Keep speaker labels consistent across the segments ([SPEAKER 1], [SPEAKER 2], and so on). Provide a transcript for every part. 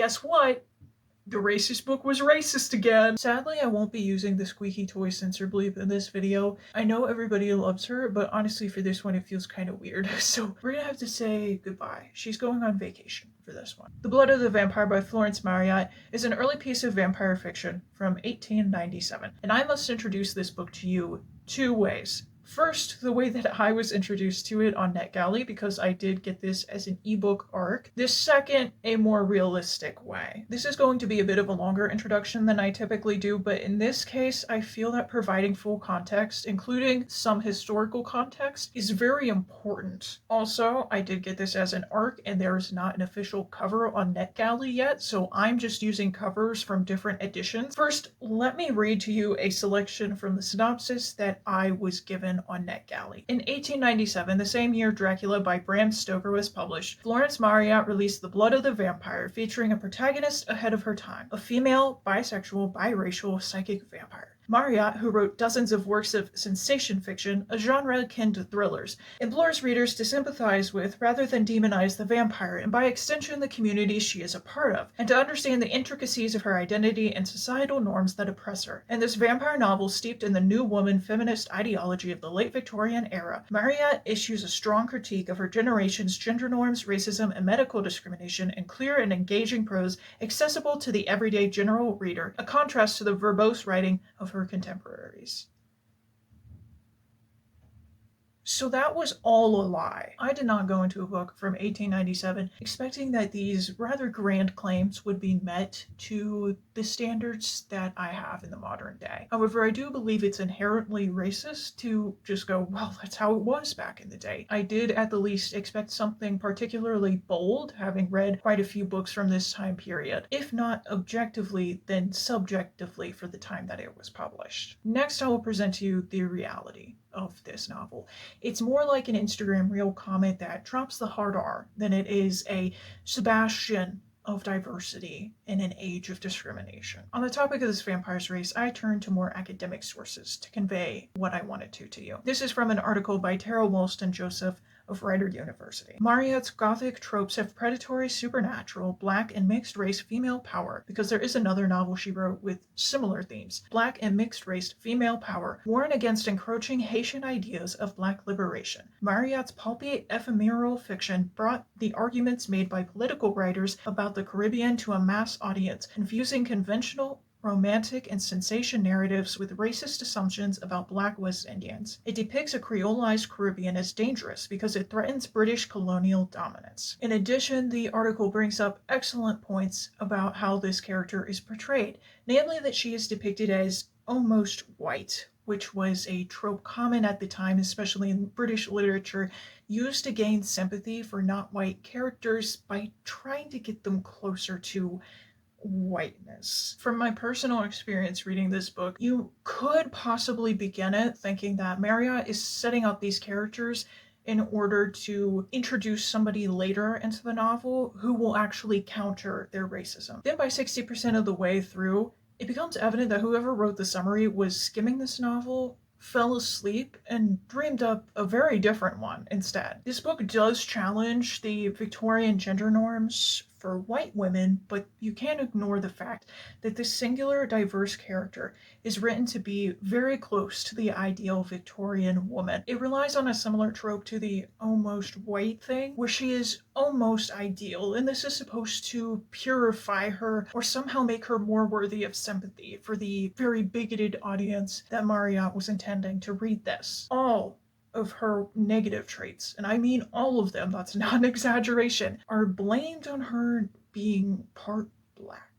[SPEAKER 1] Guess what? The racist book was racist again. Sadly, I won't be using the squeaky toy censor bleep in this video. I know everybody loves her, but honestly for this one it feels kind of weird. So we're gonna have to say goodbye. She's going on vacation for this one. The Blood of the Vampire by Florence Marryat is an early piece of vampire fiction from 1897. And I must introduce this book to you two ways. First, the way that I was introduced to it on NetGalley, because I did get this as an ebook ARC. This second, a more realistic way. This is going to be a bit of a longer introduction than I typically do, but in this case, I feel that providing full context, including some historical context, is very important. Also, I did get this as an ARC, and there is not an official cover on NetGalley yet, so I'm just using covers from different editions. First, let me read to you a selection from the synopsis that I was given on NetGalley. In 1897, the same year Dracula by Bram Stoker was published, Florence Marryat released The Blood of the Vampire, featuring a protagonist ahead of her time, a female, bisexual, biracial, psychic vampire. Marryat, who wrote dozens of works of sensation fiction, a genre akin to thrillers, implores readers to sympathize with rather than demonize the vampire and by extension the community she is a part of, and to understand the intricacies of her identity and societal norms that oppress her. In this vampire novel steeped in the New Woman feminist ideology of the late Victorian era, Marryat issues a strong critique of her generation's gender norms, racism, and medical discrimination in clear and engaging prose accessible to the everyday general reader, a contrast to the verbose writing of her contemporaries. So that was all a lie. I did not go into a book from 1897 expecting that these rather grand claims would be met to the standards that I have in the modern day. However, I do believe it's inherently racist to just go, well, that's how it was back in the day. I did at the least expect something particularly bold, having read quite a few books from this time period. If not objectively, then subjectively for the time that it was published. Next, I will present to you the reality of this novel. It's more like an Instagram reel comment that drops the hard R than it is a Sebastian of diversity in an age of discrimination. On the topic of this vampire's race, I turned to more academic sources to convey what I wanted to you. This is from an article by Tara Wollston Joseph of Rider University. Marryat's gothic tropes have predatory, supernatural, black, and mixed race female power, because there is another novel she wrote with similar themes. Black and mixed race female power warn against encroaching Haitian ideas of black liberation. Marryat's pulpy, ephemeral fiction brought the arguments made by political writers about the Caribbean to a mass audience, confusing conventional romantic and sensation narratives with racist assumptions about Black West Indians. It depicts a creolized Caribbean as dangerous because it threatens British colonial dominance. In addition, the article brings up excellent points about how this character is portrayed, namely that she is depicted as almost white, which was a trope common at the time, especially in British literature, used to gain sympathy for not white characters by trying to get them closer to whiteness. From my personal experience reading this book, you could possibly begin it thinking that Marryat is setting up these characters in order to introduce somebody later into the novel who will actually counter their racism. Then by 60% of the way through, it becomes evident that whoever wrote the summary was skimming this novel, fell asleep, and dreamed up a very different one instead. This book does challenge the Victorian gender norms for white women, but you can't ignore the fact that this singular diverse character is written to be very close to the ideal Victorian woman. It relies on a similar trope to the almost white thing, where she is almost ideal, and this is supposed to purify her or somehow make her more worthy of sympathy for the very bigoted audience that Marryat was intending to read this. All of her negative traits, and I mean all of them, that's not an exaggeration, are blamed on her being part black.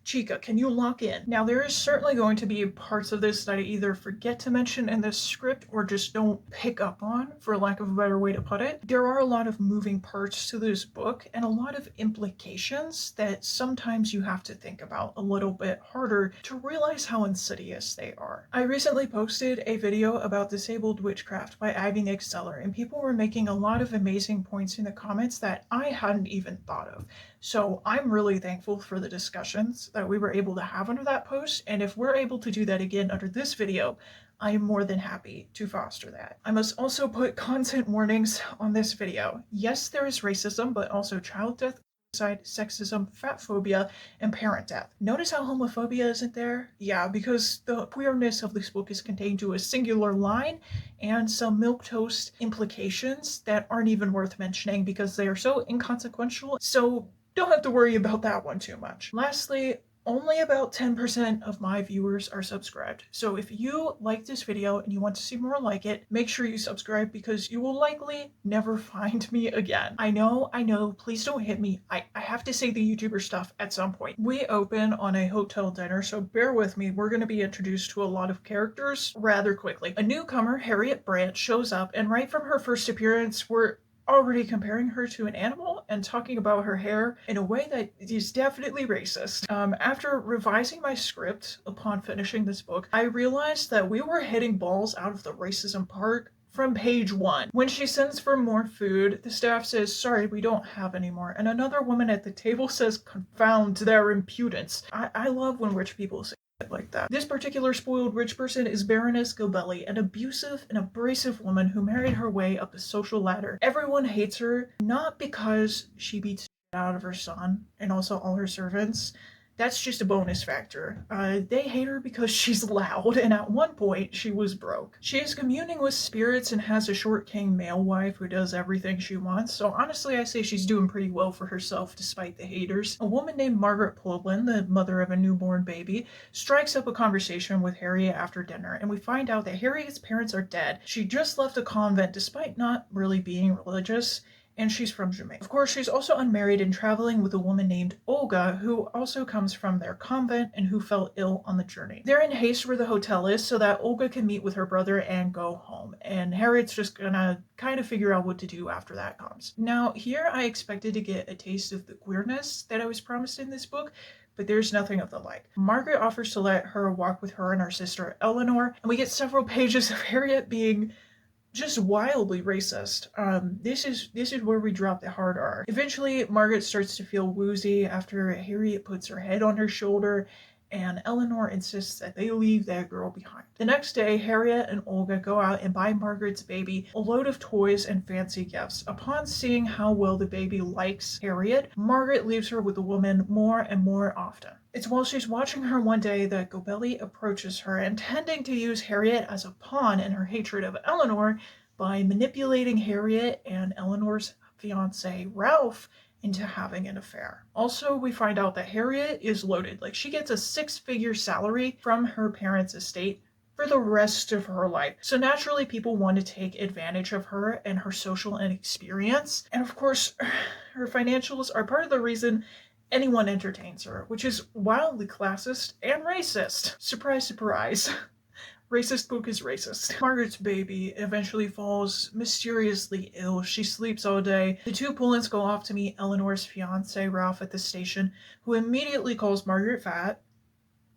[SPEAKER 1] Chica, can you lock in? Now, there is certainly going to be parts of this that I either forget to mention in this script or just don't pick up on, for lack of a better way to put it. There are a lot of moving parts to this book and a lot of implications that sometimes you have to think about a little bit harder to realize how insidious they are. I recently posted a video about disabled witchcraft by Ivy Nick Seller, and people were making a lot of amazing points in the comments that I hadn't even thought of. So I'm really thankful for the discussions that we were able to have under that post, and if we're able to do that again under this video, I am more than happy to foster that. I must also put content warnings on this video. Yes, there is racism, but also child death sexism, fat phobia, and parent death. Notice how homophobia isn't there? Yeah, because the queerness of this book is contained to a singular line and some milquetoast implications that aren't even worth mentioning because they are so inconsequential, so don't have to worry about that one too much. Lastly, only about 10% of my viewers are subscribed. So if you like this video and you want to see more like it, make sure you subscribe because you will likely never find me again. I know, please don't hit me. I have to say the YouTuber stuff at some point. We open on a hotel dinner, so bear with me. We're going to be introduced to a lot of characters rather quickly. A newcomer, Harriet Brandt, shows up, and right from her first appearance, we're already comparing her to an animal and talking about her hair in a way that is definitely racist. After revising my script upon finishing this book, I realized that we were hitting balls out of the racism park from page 1. When she sends for more food, the staff says, "Sorry, we don't have any more." And another woman at the table says, "Confound their impudence." I love when rich people say like that. This particular spoiled rich person is Baroness Gobelli, an abusive and abrasive woman who married her way up the social ladder. Everyone hates her, not because she beats the shit out of her son and also all her servants. That's just a bonus factor. They hate her because she's loud, and at one point she was broke. She is communing with spirits and has a short king male wife who does everything she wants, so honestly I say she's doing pretty well for herself despite the haters. A woman named Margaret Poblin, the mother of a newborn baby, strikes up a conversation with Harriet after dinner, and we find out that Harriet's parents are dead. She just left a convent despite not really being religious, and she's from Jamaica. Of course, she's also unmarried and traveling with a woman named Olga, who also comes from their convent and who fell ill on the journey. They're in haste where the hotel is so that Olga can meet with her brother and go home, and Harriet's just gonna kind of figure out what to do after that comes. Now, here I expected to get a taste of the queerness that I was promised in this book, but there's nothing of the like. Margaret offers to let her walk with her and her sister Eleanor, and we get several pages of Harriet being just wildly racist. This is where we drop the hard R. Eventually, Margaret starts to feel woozy after Harriet puts her head on her shoulder, and Eleanor insists that they leave that girl behind. The next day, Harriet and Olga go out and buy Margaret's baby a load of toys and fancy gifts. Upon seeing how well the baby likes Harriet, Margaret leaves her with the woman more and more often. It's while she's watching her one day that Gobelli approaches her, intending to use Harriet as a pawn in her hatred of Eleanor by manipulating Harriet and Eleanor's fiance, Ralph, into having an affair. Also, we find out that Harriet is loaded. Like, she gets a 6-figure salary from her parents' estate for the rest of her life. So naturally, people want to take advantage of her and her social inexperience. And of course, her financials are part of the reason anyone entertains her, which is wildly classist and racist. Surprise, surprise. Racist book is racist. Margaret's baby eventually falls mysteriously ill. She sleeps all day. The two Pollins go off to meet Eleanor's fiance, Ralph, at the station, who immediately calls Margaret fat.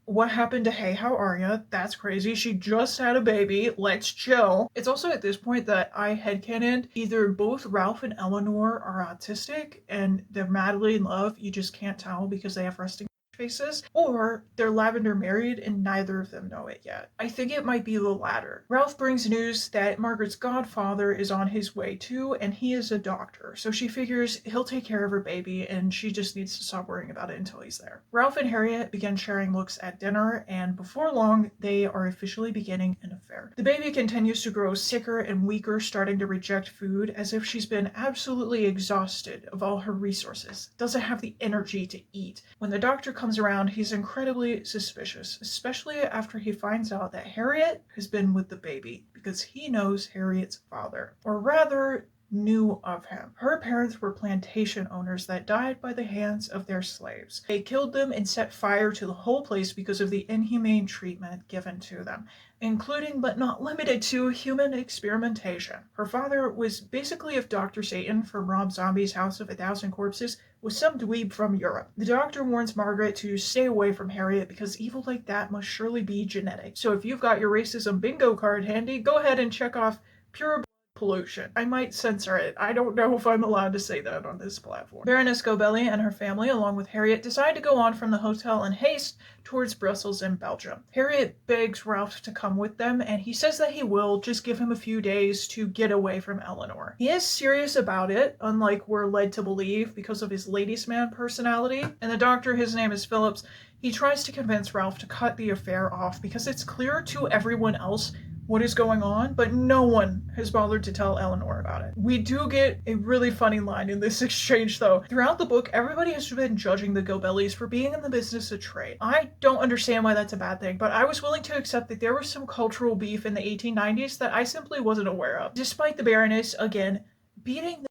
[SPEAKER 1] What happened to "Hey, how are ya"? That's crazy. She just had a baby. Let's chill. It's also at this point that I headcanoned either both Ralph and Eleanor are autistic and they're madly in love. You just can't tell because they have resting faces, or they're lavender married and neither of them know it yet. I think it might be the latter. Ralph brings news that Margaret's godfather is on his way too, and he is a doctor, so she figures he'll take care of her baby and she just needs to stop worrying about it until he's there. Ralph and Harriet begin sharing looks at dinner, and before long they are officially beginning an affair. The baby continues to grow sicker and weaker, starting to reject food as if she's been absolutely exhausted of all her resources, doesn't have the energy to eat. When the doctor comes around, he's incredibly suspicious, especially after he finds out that Harriet has been with the baby, because he knows Harriet's father, or rather, knew of him. Her parents were plantation owners that died by the hands of their slaves. They killed them and set fire to the whole place because of the inhumane treatment given to them, including but not limited to human experimentation. Her father was basically if Dr. Satan from Rob Zombie's House of a Thousand Corpses was some dweeb from Europe. The doctor warns Margaret to stay away from Harriet because evil like that must surely be genetic. So if you've got your racism bingo card handy, go ahead and check off pure pollution. I might censor it. I don't know if I'm allowed to say that on this platform. Baroness Gobelli and her family, along with Harriet, decide to go on from the hotel in haste towards Brussels in Belgium. Harriet begs Ralph to come with them, and he says that he will, just give him a few days to get away from Eleanor. He is serious about it, unlike we're led to believe because of his ladies' man personality. And the doctor, his name is Phillips, he tries to convince Ralph to cut the affair off because it's clear to everyone else what is going on, but no one has bothered to tell Eleanor about it. We do get a really funny line in this exchange, though. Throughout the book, everybody has been judging the Gobellis for being in the business of trade. I don't understand why that's a bad thing, but I was willing to accept that there was some cultural beef in the 1890s that I simply wasn't aware of. Despite the Baroness, again, beating the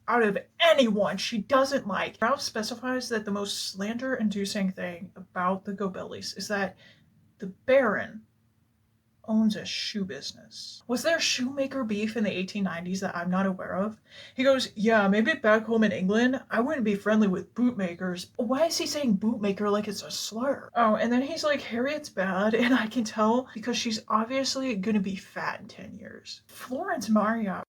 [SPEAKER 1] out of anyone she doesn't like. Ralph specifies that the most slander-inducing thing about the Gobellis is that the Baron owns a shoe business. Was there shoemaker beef in the 1890s that I'm not aware of? He goes, yeah, maybe back home in England, I wouldn't be friendly with bootmakers. Why is he saying bootmaker like it's a slur? Oh, and then he's like, Harriet's bad, and I can tell because she's obviously gonna be fat in 10 years. Florence Marryat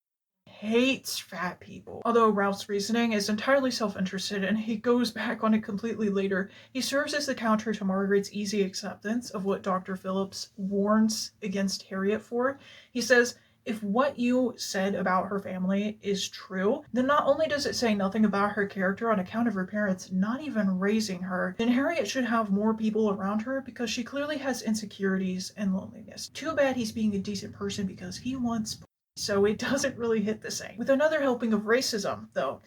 [SPEAKER 1] hates fat people. Although Ralph's reasoning is entirely self-interested and he goes back on it completely later, he serves as the counter to Margaret's easy acceptance of what Dr. Phillips warns against Harriet for. He says, if what you said about her family is true, then not only does it say nothing about her character on account of her parents not even raising her, then Harriet should have more people around her because she clearly has insecurities and loneliness. Too bad he's being a decent person because he wants so it doesn't really hit the same. With another helping of racism, though,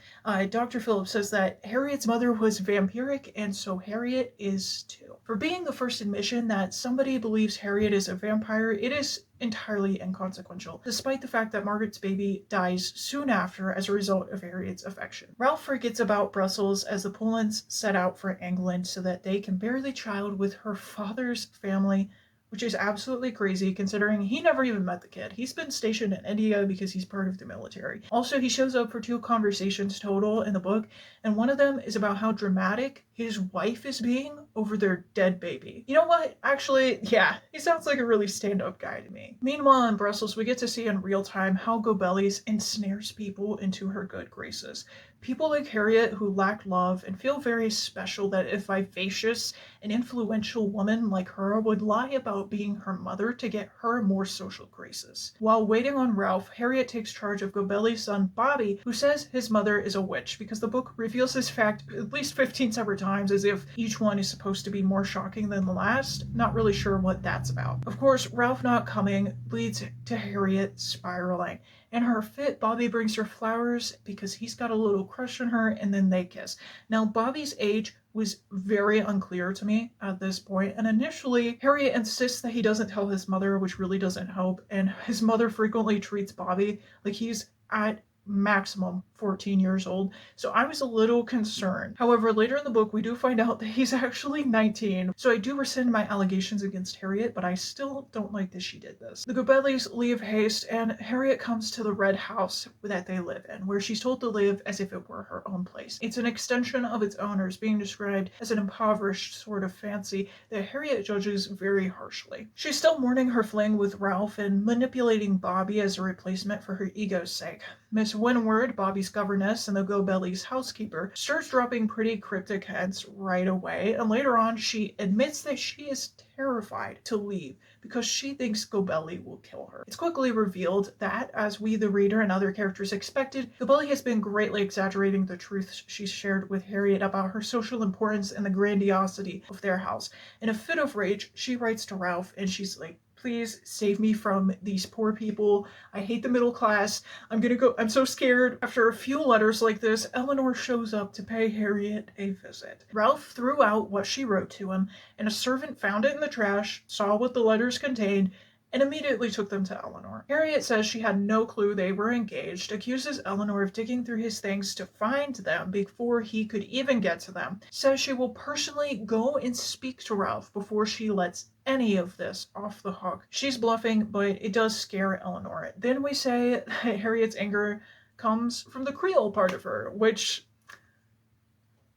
[SPEAKER 1] Dr. Phillips says that Harriet's mother was vampiric, and so Harriet is too. For being the first admission that somebody believes Harriet is a vampire, it is entirely inconsequential, despite the fact that Margaret's baby dies soon after as a result of Harriet's affection. Ralph forgets about Brussels as the Pullmans set out for England so that they can bear the child with her father's family, which is absolutely crazy considering he never even met the kid. He's been stationed in India because he's part of the military. Also, he shows up for 2 conversations total in the book, and one of them is about how dramatic his wife is being over their dead baby. You know what? Actually, yeah, he sounds like a really stand-up guy to me. Meanwhile, in Brussels, we get to see in real time how Gobellis ensnares people into her good graces. People like Harriet who lack love and feel very special that a vivacious and influential woman like her would lie about being her mother to get her more social graces. While waiting on Ralph, Harriet takes charge of Gobelli's son Bobby, who says his mother is a witch because the book reveals this fact at least 15 separate times as if each one is supposed to be more shocking than the last. Not really sure what that's about. Of course, Ralph not coming leads to Harriet spiraling. In her fit, Bobby brings her flowers because he's got a little crush on her, and then they kiss. Now, Bobby's age was very unclear to me at this point, and initially, Harriet insists that he doesn't tell his mother, which really doesn't help, and his mother frequently treats Bobby like he's at maximum 14 years old, so I was a little concerned. However, later in the book, we do find out that he's actually 19, so I do rescind my allegations against Harriet, but I still don't like that she did this. The Gobellis leave haste, and Harriet comes to the red house that they live in, where she's told to live as if it were her own place. It's an extension of its owners, being described as an impoverished sort of fancy that Harriet judges very harshly. She's still mourning her fling with Ralph and manipulating Bobby as a replacement for her ego's sake. Miss Winward, Bobby's governess and the Gobellis' housekeeper, starts dropping pretty cryptic hints right away, and later on she admits that she is terrified to leave because she thinks Gobelli will kill her. It's quickly revealed that, as we the reader and other characters expected, Gobelli has been greatly exaggerating the truths she's shared with Harriet about her social importance and the grandiosity of their house. In a fit of rage, she writes to Ralph and she's like, please save me from these poor people. I hate the middle class. I'm so scared. After a few letters like this, Eleanor shows up to pay Harriet a visit. Ralph threw out what she wrote to him, and a servant found it in the trash, saw what the letters contained, and immediately took them to Eleanor. Harriet says she had no clue they were engaged, accuses Eleanor of digging through his things to find them before he could even get to them, says she will personally go and speak to Ralph before she lets any of this off the hook. She's bluffing, but it does scare Eleanor. Then we say that Harriet's anger comes from the Creole part of her, which,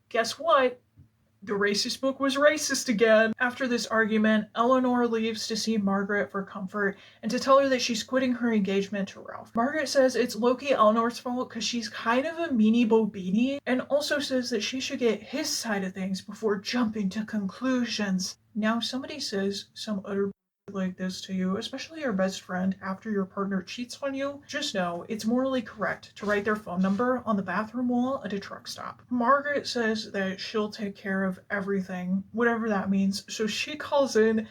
[SPEAKER 1] guess what? The racist book was racist again. After this argument, Eleanor leaves to see Margaret for comfort and to tell her that she's quitting her engagement to Ralph. Margaret says it's low-key Eleanor's fault because she's kind of a meanie bobini, and also says that she should get his side of things before jumping to conclusions. Now, somebody says some utter like this to you, especially your best friend, after your partner cheats on you, just know it's morally correct to write their phone number on the bathroom wall at a truck stop. Margaret says that she'll take care of everything, whatever that means, so she calls in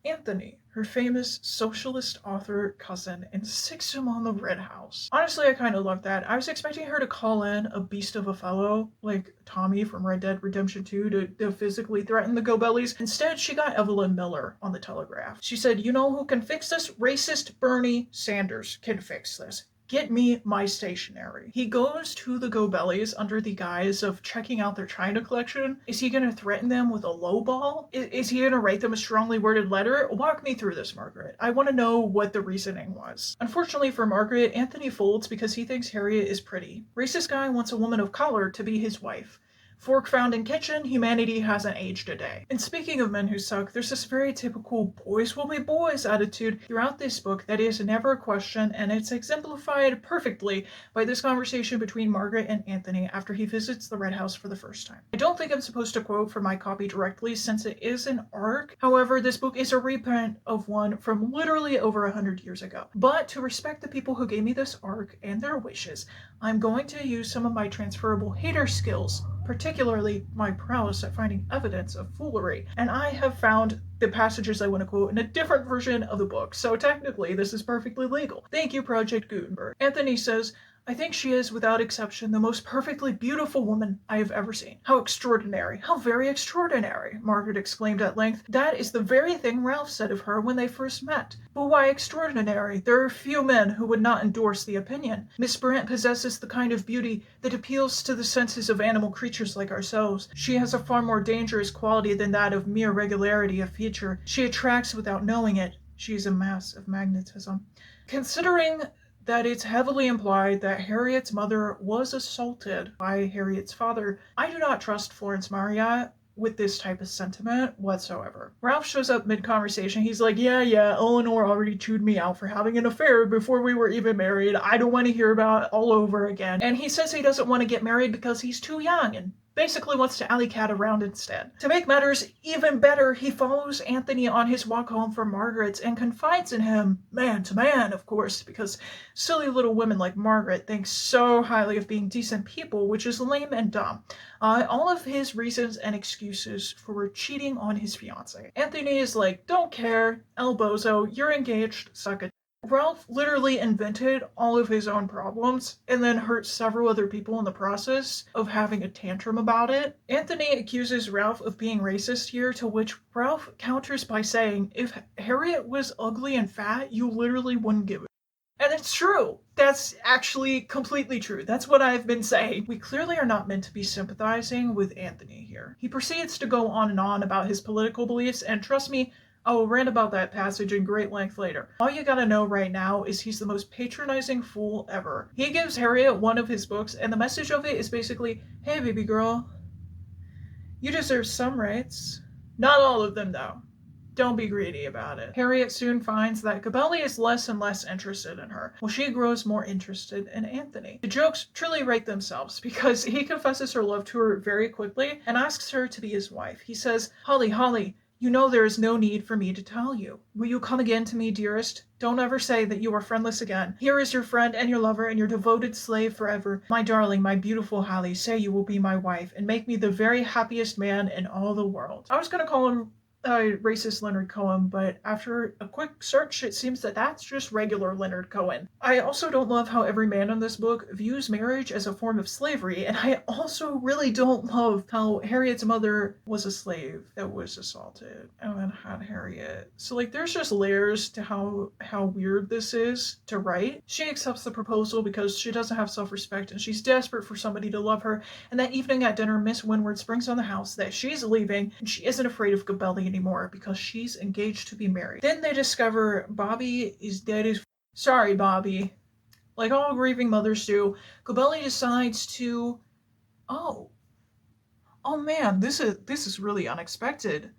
[SPEAKER 1] Anthony, her famous socialist author cousin, and sicks him on the Red House. Honestly, I kind of love that. I was expecting her to call in a beast of a fellow, like Tommy from Red Dead Redemption 2, to physically threaten the Go-Bellies. Instead, she got Evelyn Miller on the Telegraph. She said, "You know who can fix this? Racist Bernie Sanders can fix this. Get me my stationery." He goes to the Go-Bellies under the guise of checking out their China collection. Is he going to threaten them with a lowball? Is he going to write them a strongly worded letter? Walk me through this, Margaret. I want to know what the reasoning was. Unfortunately for Margaret, Anthony folds because he thinks Harriet is pretty. Racist guy wants a woman of color to be his wife. Fork found in kitchen, humanity hasn't aged a day. And speaking of men who suck, there's this very typical boys will be boys attitude throughout this book that is never a question, and it's exemplified perfectly by this conversation between Margaret and Anthony after he visits the Red House for the first time. I don't think I'm supposed to quote from my copy directly since it is an arc. However, this book is a reprint of one from literally over 100 years ago. But to respect the people who gave me this arc and their wishes, I'm going to use some of my transferable hater skills, particularly my prowess at finding evidence of foolery. And I have found the passages I want to quote in a different version of the book, so technically this is perfectly legal. Thank you, Project Gutenberg. Anthony says, "I think she is, without exception, the most perfectly beautiful woman I have ever seen." "How extraordinary, how very extraordinary," Margaret exclaimed at length. "That is the very thing Ralph said of her when they first met." "But why extraordinary? There are few men who would not endorse the opinion. Miss Brant possesses the kind of beauty that appeals to the senses of animal creatures like ourselves. She has a far more dangerous quality than that of mere regularity of feature. She attracts without knowing it. She is a mass of magnetism." Considering that it's heavily implied that Harriet's mother was assaulted by Harriet's father, I do not trust Florence Marryat with this type of sentiment whatsoever. Ralph shows up mid-conversation. He's like, yeah, Eleanor already chewed me out for having an affair before we were even married. I don't want to hear about it all over again. And he says he doesn't want to get married because he's too young and basically wants to alley cat around instead. To make matters even better, he follows Anthony on his walk home from Margaret's and confides in him, man to man, of course, because silly little women like Margaret think so highly of being decent people, which is lame and dumb. All of his reasons and excuses for cheating on his fiancée. Anthony is like, don't care, El Bozo, you're engaged, suck it. Ralph literally invented all of his own problems and then hurt several other people in the process of having a tantrum about it. Anthony accuses Ralph of being racist here, to which Ralph counters by saying, if Harriet was ugly and fat, you literally wouldn't give it. And it's true. That's actually completely true. That's what I've been saying. We clearly are not meant to be sympathizing with Anthony here. He proceeds to go on and on about his political beliefs, and trust me, I will rant about that passage in great length later. All you gotta know right now is he's the most patronizing fool ever. He gives Harriet one of his books, and the message of it is basically, hey baby girl, you deserve some rights. Not all of them though. Don't be greedy about it. Harriet soon finds that Gabelli is less and less interested in her, while she grows more interested in Anthony. The jokes truly write themselves, because he confesses her love to her very quickly and asks her to be his wife. He says, Holly, you know there is no need for me to tell you. Will you come again to me, dearest? Don't ever say that you are friendless again. Here is your friend and your lover and your devoted slave forever. My darling, my beautiful Holly, say you will be my wife and make me the very happiest man in all the world. I was going to call him racist Leonard Cohen, but after a quick search, it seems that that's just regular Leonard Cohen. I also don't love how every man in this book views marriage as a form of slavery, and I also really don't love how Harriet's mother was a slave that was assaulted and then had Harriet. So like there's just layers to how weird this is to write. She accepts the proposal because she doesn't have self-respect and she's desperate for somebody to love her, and that evening at dinner, Miss Winward springs on the house that she's leaving and she isn't afraid of Gabelli anymore because she's engaged to be married. Then they discover Bobby is dead as sorry, Bobby. Like all grieving mothers do, Gabelli decides to oh man, this is really unexpected.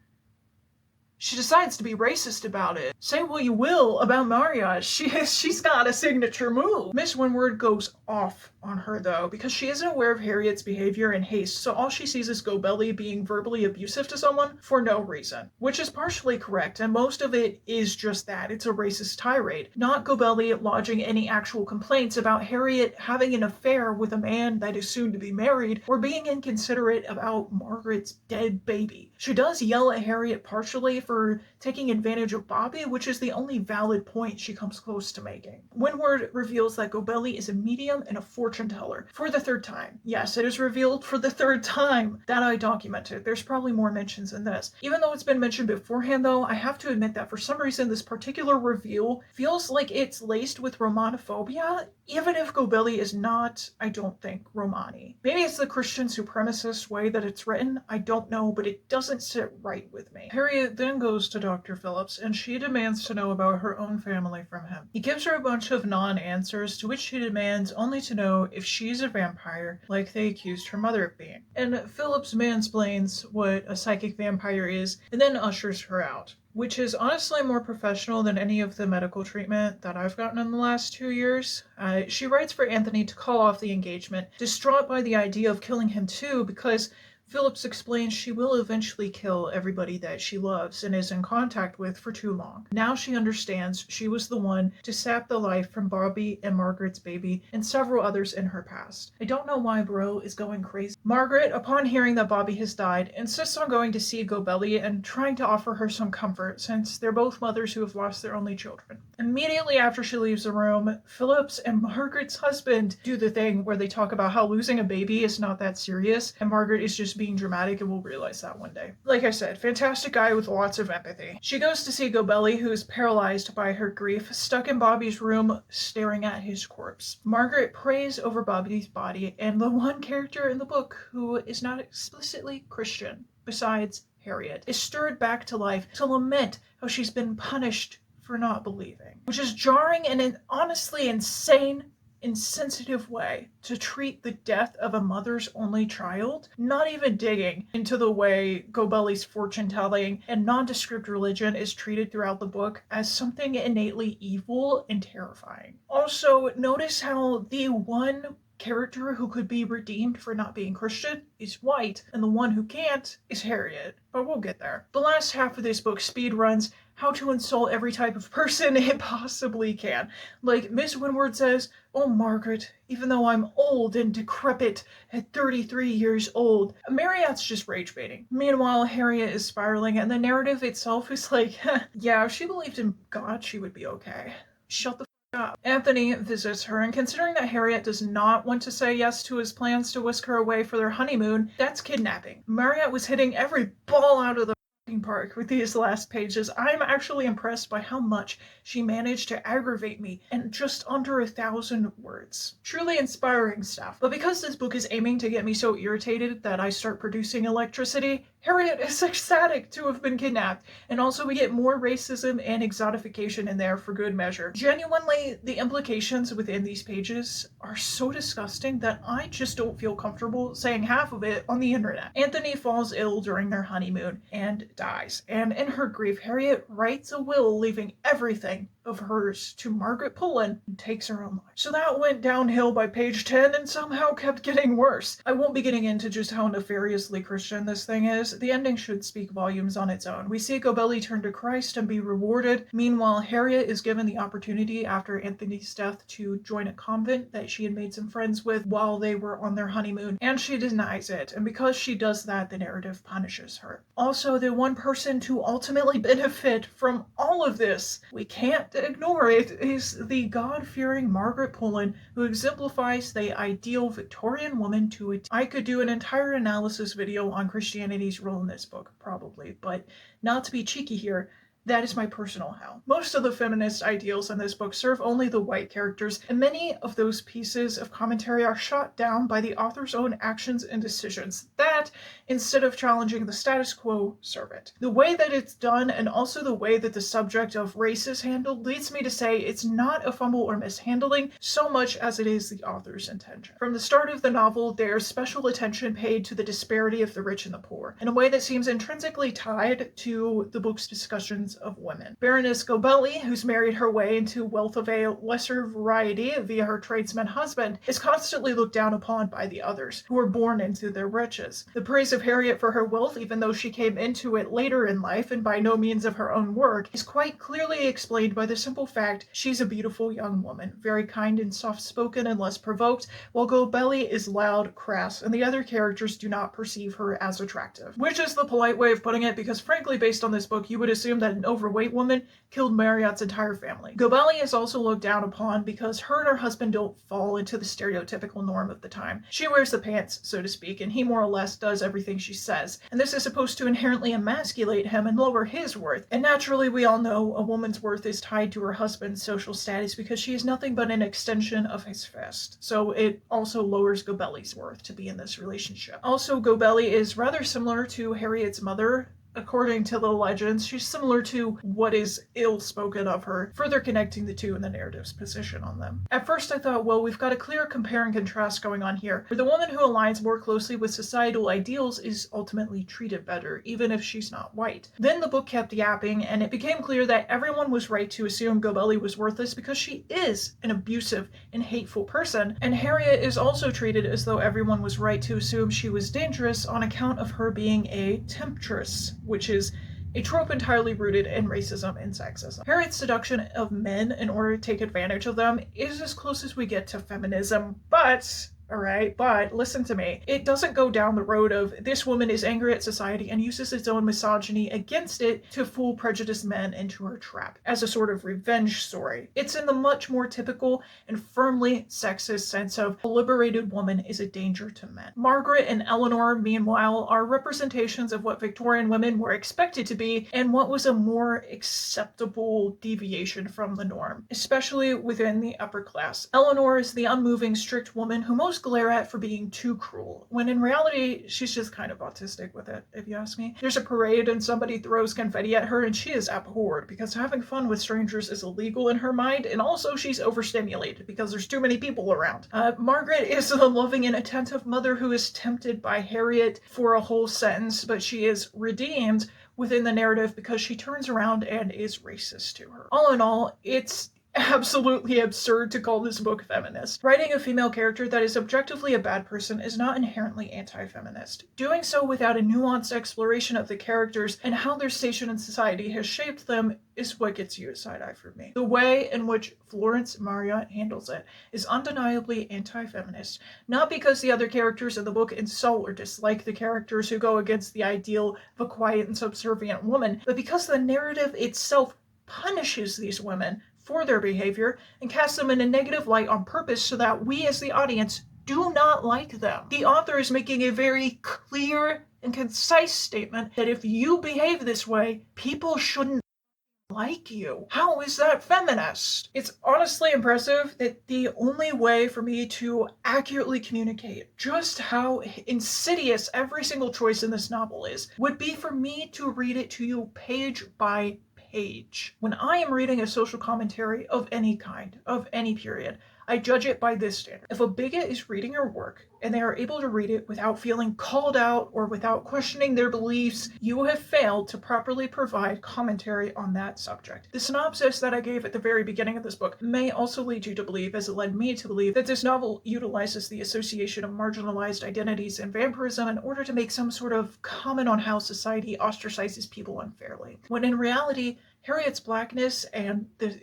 [SPEAKER 1] She decides to be racist about it. Say what you will about Marryat, she's got a signature move. Miss Winward goes off on her though, because she isn't aware of Harriet's behavior in haste, so all she sees is Gobelli being verbally abusive to someone for no reason. Which is partially correct, and most of it is just that. It's a racist tirade. Not Gobelli lodging any actual complaints about Harriet having an affair with a man that is soon to be married, or being inconsiderate about Margaret's dead baby. She does yell at Harriet partially for taking advantage of Bobby, which is the only valid point she comes close to making. Winward reveals that Gobelli is a medium and a fortune teller for the third time. Yes, it is revealed for the third time. That I documented. There's probably more mentions in this. Even though it's been mentioned beforehand though, I have to admit that for some reason this particular reveal feels like it's laced with Romanophobia, even if Gobelli is not, I don't think, Romani. Maybe it's the Christian supremacist way that it's written, I don't know, but it doesn't sit right with me. Harriet then goes to Dr. Phillips and she demands to know about her own family from him. He gives her a bunch of non-answers, to which she demands only to know if she's a vampire, like they accused her mother of being. And Phillips mansplains what a psychic vampire is, and then ushers her out, which is honestly more professional than any of the medical treatment that I've gotten in the last 2 years. She writes for Anthony to call off the engagement, distraught by the idea of killing him too, because Phillips explains she will eventually kill everybody that she loves and is in contact with for too long. Now she understands she was the one to sap the life from Bobby and Margaret's baby and several others in her past. I don't know why bro is going crazy. Margaret, upon hearing that Bobby has died, insists on going to see Gobelli and trying to offer her some comfort since they're both mothers who have lost their only children. Immediately after she leaves the room, Phillips and Margaret's husband do the thing where they talk about how losing a baby is not that serious and Margaret is just being dramatic, and we'll realize that one day. Like I said, fantastic guy with lots of empathy. She goes to see Gobelli, who is paralyzed by her grief, stuck in Bobby's room, staring at his corpse. Margaret prays over Bobby's body, and the one character in the book who is not explicitly Christian, besides Harriet, is stirred back to life to lament how she's been punished for not believing, which is jarring and an honestly insane, insensitive way to treat the death of a mother's only child, not even digging into the way Gobelli's fortune-telling and nondescript religion is treated throughout the book as something innately evil and terrifying. Also, notice how the one character who could be redeemed for not being Christian is white, and the one who can't is Harriet. But we'll get there. The last half of this book speed runs how to insult every type of person it possibly can. Like Miss Winward says, "Oh, Margaret, even though I'm old and decrepit at 33 years old." Marryat's just rage baiting. Meanwhile, Harriet is spiraling, and the narrative itself is like, yeah, if she believed in God, she would be okay. Shut the up. Anthony visits her, and considering that Harriet does not want to say yes to his plans to whisk her away for their honeymoon, that's kidnapping. Marryat was hitting every ball out of the park with these last pages. I'm actually impressed by how much she managed to aggravate me in just under 1,000 words. Truly inspiring stuff. But because this book is aiming to get me so irritated that I start producing electricity, Harriet is ecstatic to have been kidnapped, and also we get more racism and exotification in there for good measure. Genuinely, the implications within these pages are so disgusting that I just don't feel comfortable saying half of it on the internet. Anthony falls ill during their honeymoon and dies, and in her grief, Harriet writes a will leaving everything of hers to Margaret Pullen and takes her own life. So that went downhill by page 10 and somehow kept getting worse. I won't be getting into just how nefariously Christian this thing is. The ending should speak volumes on its own. We see Gobelli turn to Christ and be rewarded. Meanwhile, Harriet is given the opportunity after Anthony's death to join a convent that she had made some friends with while they were on their honeymoon, and she denies it, and because she does that, the narrative punishes her. Also, the one person to ultimately benefit from all of this, we can't ignore it, is the God-fearing Margaret Pullen, who exemplifies the ideal Victorian woman to it. I could do an entire analysis video on Christianity's role in this book, probably, but not to be cheeky here, That is my personal how. Most of the feminist ideals in this book serve only the white characters, and many of those pieces of commentary are shot down by the author's own actions and decisions that, instead of challenging the status quo, serve it. The way that it's done, and also the way that the subject of race is handled, leads me to say it's not a fumble or mishandling so much as it is the author's intention. From the start of the novel, there's special attention paid to the disparity of the rich and the poor, in a way that seems intrinsically tied to the book's discussions of women. Baroness Gobelli, who's married her way into wealth of a lesser variety via her tradesman husband, is constantly looked down upon by the others, who are born into their riches. The praise of Harriet for her wealth, even though she came into it later in life and by no means of her own work, is quite clearly explained by the simple fact she's a beautiful young woman, very kind and soft-spoken and less provoked, while Gobelli is loud, crass, and the other characters do not perceive her as attractive. Which is the polite way of putting it, because frankly, based on this book, you would assume that an overweight woman killed Marryat's entire family. Gobelli is also looked down upon because her and her husband don't fall into the stereotypical norm of the time. She wears the pants, so to speak, and he more or less does everything she says. And this is supposed to inherently emasculate him and lower his worth. And naturally, we all know a woman's worth is tied to her husband's social status because she is nothing but an extension of his fist. So it also lowers Gobelli's worth to be in this relationship. Also, Gobelli is rather similar to Harriet's mother. According to the legends, she's similar to what is ill-spoken of her, further connecting the two in the narrative's position on them. At first I thought, well, we've got a clear compare and contrast going on here, where the woman who aligns more closely with societal ideals is ultimately treated better, even if she's not white. Then the book kept yapping, and it became clear that everyone was right to assume Gobelli was worthless because she is an abusive and hateful person, and Harriet is also treated as though everyone was right to assume she was dangerous on account of her being a temptress, which is a trope entirely rooted in racism and sexism. Harriet's seduction of men in order to take advantage of them is as close as we get to feminism, but listen to me. It doesn't go down the road of this woman is angry at society and uses its own misogyny against it to fool prejudiced men into her trap as a sort of revenge story. It's in the much more typical and firmly sexist sense of a liberated woman is a danger to men. Margaret and Eleanor, meanwhile, are representations of what Victorian women were expected to be and what was a more acceptable deviation from the norm, especially within the upper class. Eleanor is the unmoving, strict woman who most glare at for being too cruel, when in reality, she's just kind of autistic with it, if you ask me. There's a parade and somebody throws confetti at her and she is abhorred because having fun with strangers is illegal in her mind, and also she's overstimulated because there's too many people around. Margaret is the loving and attentive mother who is tempted by Harriet for a whole sentence, but she is redeemed within the narrative because she turns around and is racist to her. All in all, it's absolutely absurd to call this book feminist. Writing a female character that is objectively a bad person is not inherently anti-feminist. Doing so without a nuanced exploration of the characters and how their station in society has shaped them is what gets you a side-eye from me. The way in which Florence Marryat handles it is undeniably anti-feminist, not because the other characters in the book insult or dislike the characters who go against the ideal of a quiet and subservient woman, but because the narrative itself punishes these women for their behavior and casts them in a negative light on purpose so that we as the audience do not like them. The author is making a very clear and concise statement that if you behave this way, people shouldn't like you. How is that feminist? It's honestly impressive that the only way for me to accurately communicate just how insidious every single choice in this novel is would be for me to read it to you page by page. When I am reading a social commentary of any kind, of any period, I judge it by this standard. If a bigot is reading your work and they are able to read it without feeling called out or without questioning their beliefs, you have failed to properly provide commentary on that subject. The synopsis that I gave at the very beginning of this book may also lead you to believe, as it led me to believe, that this novel utilizes the association of marginalized identities and vampirism in order to make some sort of comment on how society ostracizes people unfairly. When in reality, Harriet's blackness and the,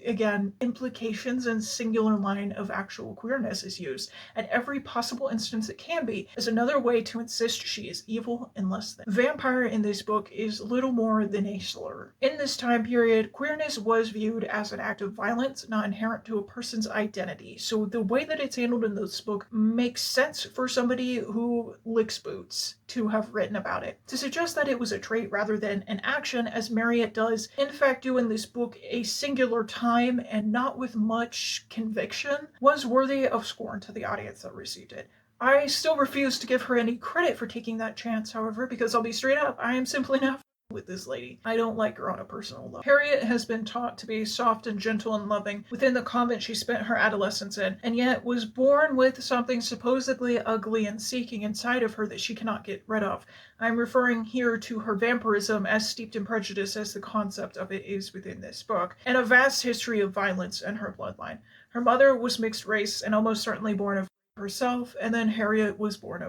[SPEAKER 1] implications and singular line of actual queerness is used at every possible instance as it can be, as another way to insist she is evil and less than. Vampire in this book is little more than a slur. In this time period, queerness was viewed as an act of violence, not inherent to a person's identity. So the way that it's handled in this book makes sense for somebody who licks boots to have written about it. To suggest that it was a trait rather than an action, as Marryat does, in fact do in this book a singular time and not with much conviction, was worthy of scorn to the audience that received it. I still refuse to give her any credit for taking that chance, however, because I'll be straight up, I am simply not with this lady. I don't like her on a personal level. Harriet has been taught to be soft and gentle and loving within the convent she spent her adolescence in, and yet was born with something supposedly ugly and seeking inside of her that she cannot get rid of. I'm referring here to her vampirism, as steeped in prejudice as the concept of it is within this book, and a vast history of violence in her bloodline. Her mother was mixed race and almost certainly born of herself, and then Harriet was born of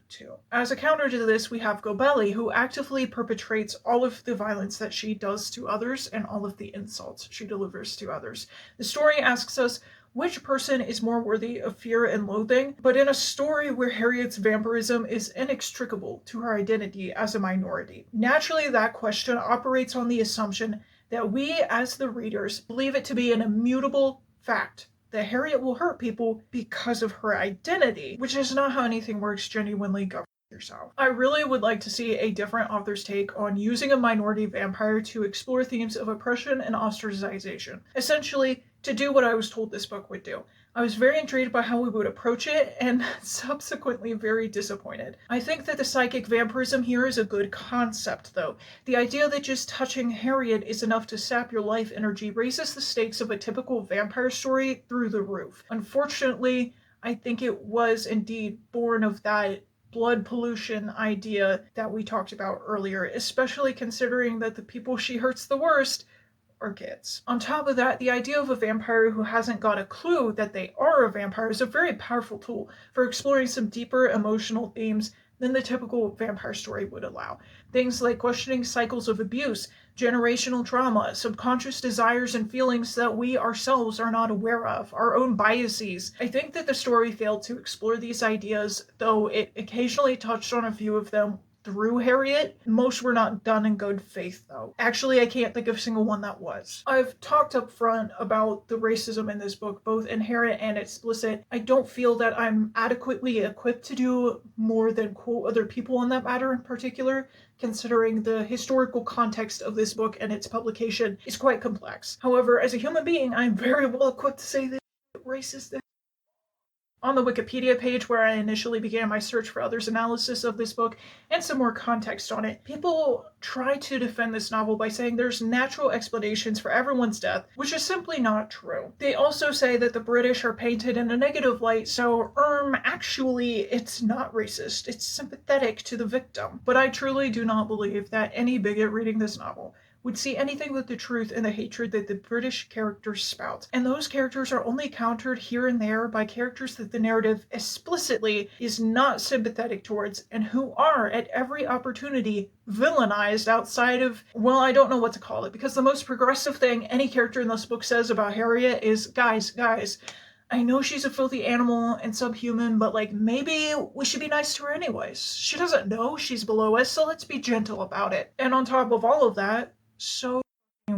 [SPEAKER 1] too. As a counter to this, we have Gobelli, who actively perpetrates all of the violence that she does to others and all of the insults she delivers to others. The story asks us, which person is more worthy of fear and loathing? But in a story where Harriet's vampirism is inextricable to her identity as a minority. Naturally, that question operates on the assumption that we, as the readers, believe it to be an immutable fact that Harriet will hurt people because of her identity, which is not how anything works genuinely. Go yourself. I really would like to see a different author's take on using a minority vampire to explore themes of oppression and ostracization. Essentially, to do what I was told this book would do. I was very intrigued by how we would approach it, and subsequently very disappointed. I think that the psychic vampirism here is a good concept, though. The idea that just touching Harriet is enough to sap your life energy raises the stakes of a typical vampire story through the roof. Unfortunately, I think it was indeed born of that blood pollution idea that we talked about earlier, especially considering that the people she hurts the worst are kids. On top of that, the idea of a vampire who hasn't got a clue that they are a vampire is a very powerful tool for exploring some deeper emotional themes than the typical vampire story would allow. Things like questioning cycles of abuse, generational trauma, subconscious desires and feelings that we ourselves are not aware of, our own biases. I think that the story failed to explore these ideas, though it occasionally touched on a few of them through Harriet. Most were not done in good faith, though. Actually, I can't think of a single one that was. I've talked up front about the racism in this book, both inherent and explicit. I don't feel that I'm adequately equipped to do more than quote other people on that matter in particular, considering the historical context of this book and its publication is quite complex. However, as a human being, I'm very well equipped to say that racist. On the Wikipedia page where I initially began my search for others' analysis of this book and some more context on it, people try to defend this novel by saying there's natural explanations for everyone's death, which is simply not true. They also say that the British are painted in a negative light, so actually it's not racist, it's sympathetic to the victim. But I truly do not believe that any bigot reading this novel would see anything but the truth in the hatred that the British characters spout. And those characters are only countered here and there by characters that the narrative explicitly is not sympathetic towards and who are, at every opportunity, villainized outside of, well, I don't know what to call it, because the most progressive thing any character in this book says about Harriet is, guys, I know she's a filthy animal and subhuman, but maybe we should be nice to her anyways. She doesn't know she's below us, so let's be gentle about it. And on top of all of that, so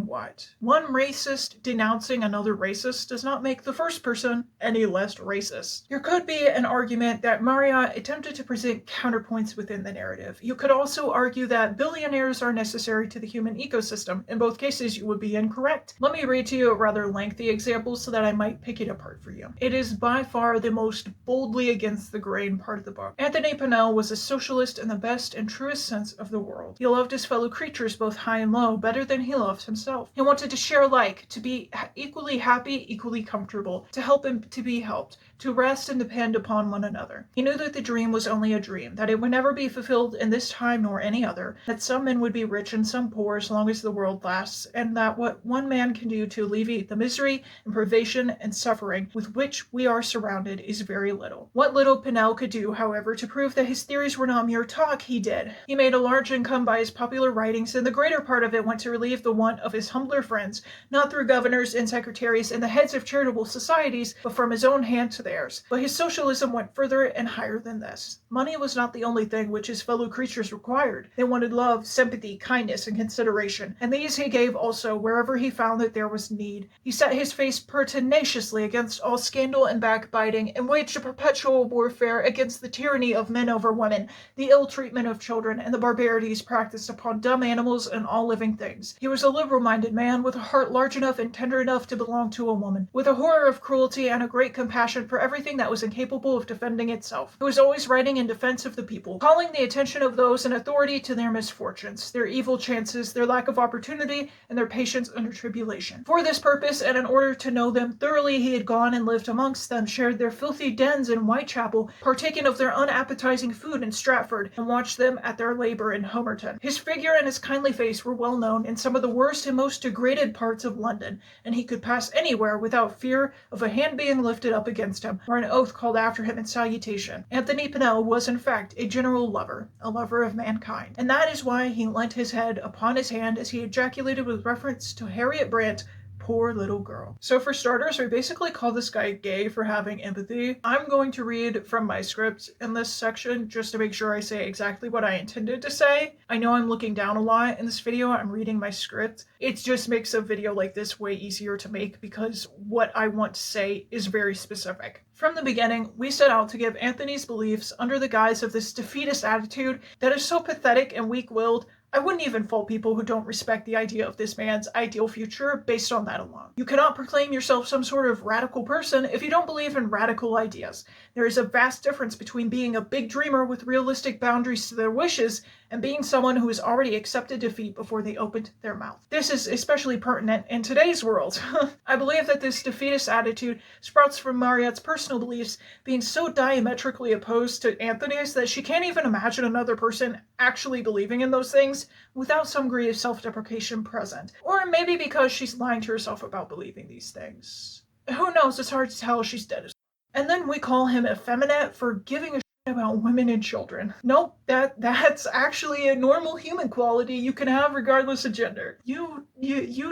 [SPEAKER 1] what? One racist denouncing another racist does not make the first person any less racist. There could be an argument that Marryat attempted to present counterpoints within the narrative. You could also argue that billionaires are necessary to the human ecosystem. In both cases, you would be incorrect. Let me read to you a rather lengthy example so that I might pick it apart for you. It is by far the most boldly against the grain part of the book. Anthony Pennell was a socialist in the best and truest sense of the world. He loved his fellow creatures, both high and low, better than he loved himself. He wanted to share alike, to be equally happy, equally comfortable, to help and to be helped, to rest and depend upon one another. He knew that the dream was only a dream, that it would never be fulfilled in this time nor any other, that some men would be rich and some poor as long as the world lasts, and that what one man can do to alleviate the misery and privation and suffering with which we are surrounded is very little. What little Pennell could do, however, to prove that his theories were not mere talk, he did. He made a large income by his popular writings, and the greater part of it went to relieve the want of of his humbler friends, not through governors and secretaries and the heads of charitable societies, but from his own hand to theirs. But his socialism went further and higher than this. Money was not the only thing which his fellow creatures required. They wanted love, sympathy, kindness, and consideration, and these he gave also wherever he found that there was need. He set his face pertinaciously against all scandal and backbiting, and waged a perpetual warfare against the tyranny of men over women, the ill treatment of children, and the barbarities practiced upon dumb animals and all living things. He was a liberal-minded man, with a heart large enough and tender enough to belong to a woman, with a horror of cruelty and a great compassion for everything that was incapable of defending itself. He was always writing in defense of the people, calling the attention of those in authority to their misfortunes, their evil chances, their lack of opportunity, and their patience under tribulation. For this purpose, and in order to know them thoroughly, he had gone and lived amongst them, shared their filthy dens in Whitechapel, partaken of their unappetizing food in Stratford, and watched them at their labor in Homerton. His figure and his kindly face were well known in some of the worst and most degraded parts of London, and he could pass anywhere without fear of a hand being lifted up against him, or an oath called after him in salutation. Anthony Pennell was in fact a general lover, a lover of mankind, and that is why he leant his head upon his hand as he ejaculated with reference to Harriet Brant, "Poor little girl." So for starters, we basically call this guy gay for having empathy. I'm going to read from my script in this section just to make sure I say exactly what I intended to say. I know I'm looking down a lot in this video. I'm reading my script. It just makes a video like this way easier to make because what I want to say is very specific. From the beginning, we set out to give Anthony's beliefs under the guise of this defeatist attitude that is so pathetic and weak-willed. I wouldn't even fault people who don't respect the idea of this man's ideal future based on that alone. You cannot proclaim yourself some sort of radical person if you don't believe in radical ideas. There is a vast difference between being a big dreamer with realistic boundaries to their wishes and being someone who has already accepted defeat before they opened their mouth. This is especially pertinent in today's world. I believe that this defeatist attitude sprouts from Marryat's personal beliefs being so diametrically opposed to Anthony's that she can't even imagine another person actually believing in those things without some degree of self-deprecation present. Or maybe because she's lying to herself about believing these things. Who knows, it's hard to tell, she's dead as well. And then we call him effeminate for giving a shit about women and children. Nope, that's actually a normal human quality you can have regardless of gender. You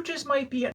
[SPEAKER 1] just might be a...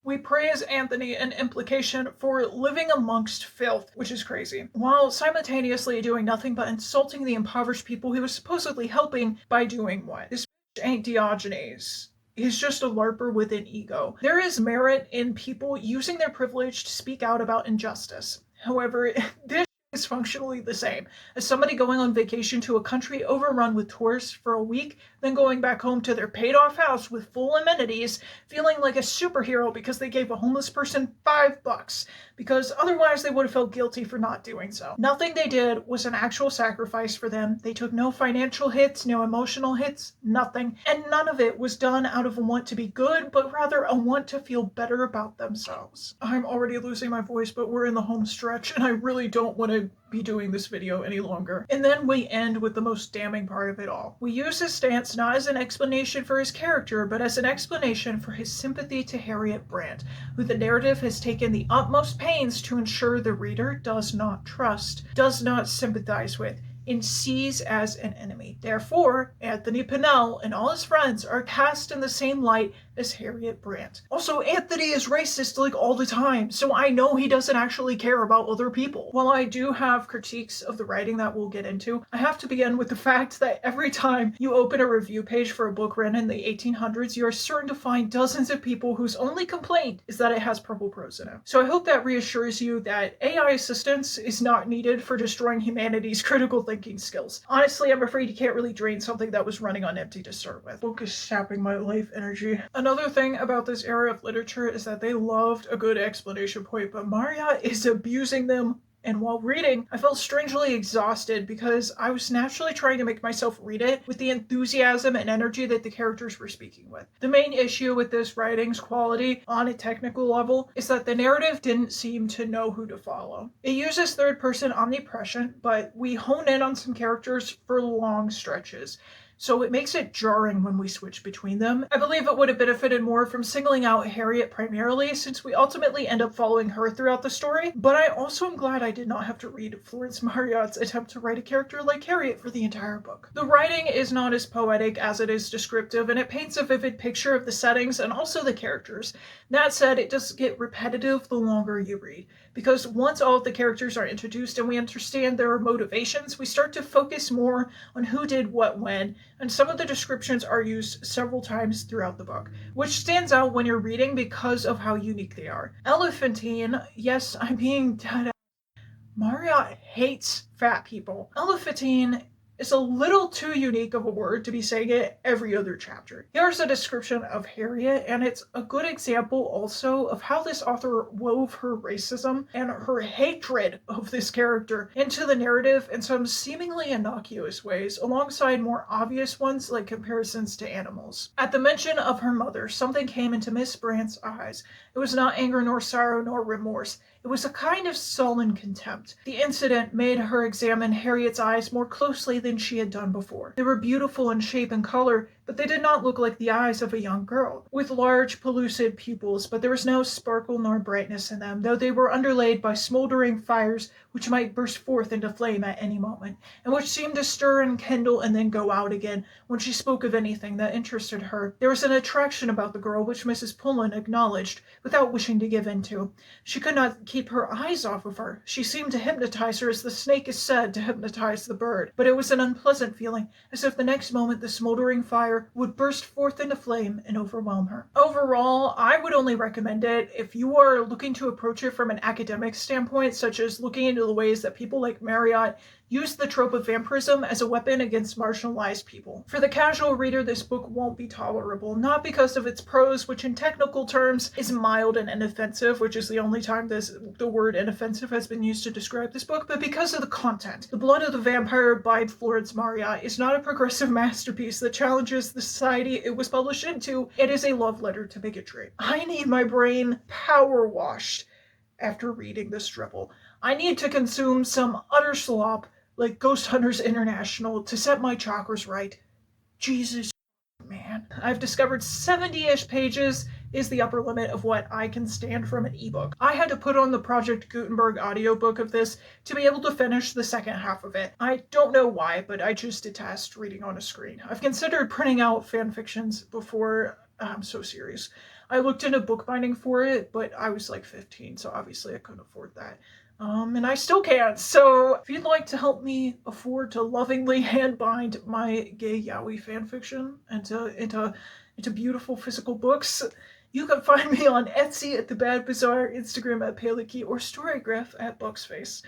[SPEAKER 1] We praise Anthony an implication for living amongst filth, which is crazy, while simultaneously doing nothing but insulting the impoverished people he was supposedly helping by doing what? This bitch ain't Diogenes. He's just a LARPer with an ego. There is merit in people using their privilege to speak out about injustice. However, this is functionally the same as somebody going on vacation to a country overrun with tourists for a week, then going back home to their paid-off house with full amenities, feeling like a superhero because they gave a homeless person $5, because otherwise they would have felt guilty for not doing so. Nothing they did was an actual sacrifice for them. They took no financial hits, no emotional hits, nothing. And none of it was done out of a want to be good, but rather a want to feel better about themselves. I'm already losing my voice, but we're in the home stretch, and I really don't want to be doing this video any longer. And then we end with the most damning part of it all. We use his stance not as an explanation for his character, but as an explanation for his sympathy to Harriet Brant, who the narrative has taken the utmost pains to ensure the reader does not trust, does not sympathize with, and sees as an enemy. Therefore, Anthony Pennell and all his friends are cast in the same light as Harriet Brant. Also, Anthony is racist like all the time, so I know he doesn't actually care about other people. While I do have critiques of the writing that we'll get into, I have to begin with the fact that every time you open a review page for a book written in the 1800s, you are certain to find dozens of people whose only complaint is that it has purple prose in it. So I hope that reassures you that AI assistance is not needed for destroying humanity's critical thinking skills. Honestly, I'm afraid you can't really drain something that was running on empty to start with. Book is sapping my life energy. Another thing about this era of literature is that they loved a good explanation point, but Marryat is abusing them. And while reading, I felt strangely exhausted because I was naturally trying to make myself read it with the enthusiasm and energy that the characters were speaking with. The main issue with this writing's quality on a technical level is that the narrative didn't seem to know who to follow. It uses third-person omnipression, but we hone in on some characters for long stretches. so it makes it jarring when we switch between them. I believe it would have benefited more from singling out Harriet primarily, since we ultimately end up following her throughout the story, but I also am glad I did not have to read Florence Marryat's attempt to write a character like Harriet for the entire book. The writing is not as poetic as it is descriptive, and it paints a vivid picture of the settings and also the characters. That said, it does get repetitive the longer you read, because once all of the characters are introduced and we understand their motivations, we start to focus more on who did what when, and some of the descriptions are used several times throughout the book, which stands out when you're reading because of how unique they are. Elephantine, yes, I'm being dead. Marryat hates fat people. Elephantine is a little too unique of a word to be saying it every other chapter. Here's a description of Harriet, and it's a good example also of how this author wove her racism and her hatred of this character into the narrative in some seemingly innocuous ways, alongside more obvious ones like comparisons to animals. At the mention of her mother, something came into Miss Brandt's eyes. It was not anger nor sorrow nor remorse. It was a kind of sullen contempt. The incident made her examine Harriet's eyes more closely than she had done before. They were beautiful in shape and color, but they did not look like the eyes of a young girl, with large, pellucid pupils, but there was no sparkle nor brightness in them, though they were underlaid by smoldering fires which might burst forth into flame at any moment, and which seemed to stir and kindle and then go out again when she spoke of anything that interested her. There was an attraction about the girl which Mrs. Pullen acknowledged, without wishing to give in to. She could not keep her eyes off of her. She seemed to hypnotize her as the snake is said to hypnotize the bird, but it was an unpleasant feeling, as if the next moment the smoldering fire would burst forth into flame and overwhelm her. Overall, I would only recommend it if you are looking to approach it from an academic standpoint, such as looking into the ways that people like Marryat use the trope of vampirism as a weapon against marginalized people. For the casual reader, this book won't be tolerable, not because of its prose, which in technical terms is mild and inoffensive, which is the only time the word inoffensive has been used to describe this book, but because of the content. The Blood of the Vampire by Florence Marryat is not a progressive masterpiece that challenges the society it was published into. It is a love letter to bigotry. I need my brain power washed after reading this dribble. I need to consume some utter slop like Ghost Hunters International to set my chakras right. Jesus, man. I've discovered 70-ish pages is the upper limit of what I can stand from an ebook. I had to put on the Project Gutenberg audiobook of this to be able to finish the second half of it. I don't know why, but I just detest reading on a screen. I've considered printing out fan fictions before. I'm so serious. I looked into bookbinding for it, but I was like 15, so obviously I couldn't afford that. And I still can't. So if you'd like to help me afford to lovingly hand bind my gay yaoi fanfiction into beautiful physical books, you can find me on Etsy at TheBadBazaar, Instagram at Paleki, or StoryGraph at bucksface.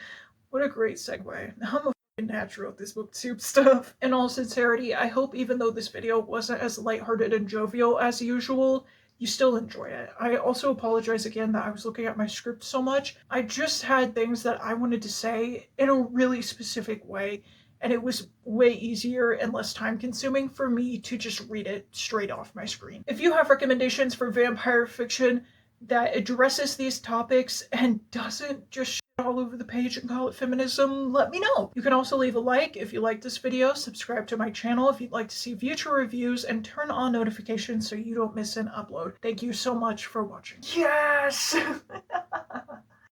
[SPEAKER 1] What a great segue. I'm a fucking natural at this booktube stuff. In all sincerity, I hope even though this video wasn't as lighthearted and jovial as usual, you still enjoy it. I also apologize again that I was looking at my script so much. I just had things that I wanted to say in a really specific way, and it was way easier and less time consuming for me to just read it straight off my screen. If you have recommendations for vampire fiction that addresses these topics and doesn't just shit all over the page and call it feminism, let me know. You can also leave a like if you like this video, subscribe to my channel if you'd like to see future reviews, and turn on notifications so you don't miss an upload. Thank you so much for watching. Yes!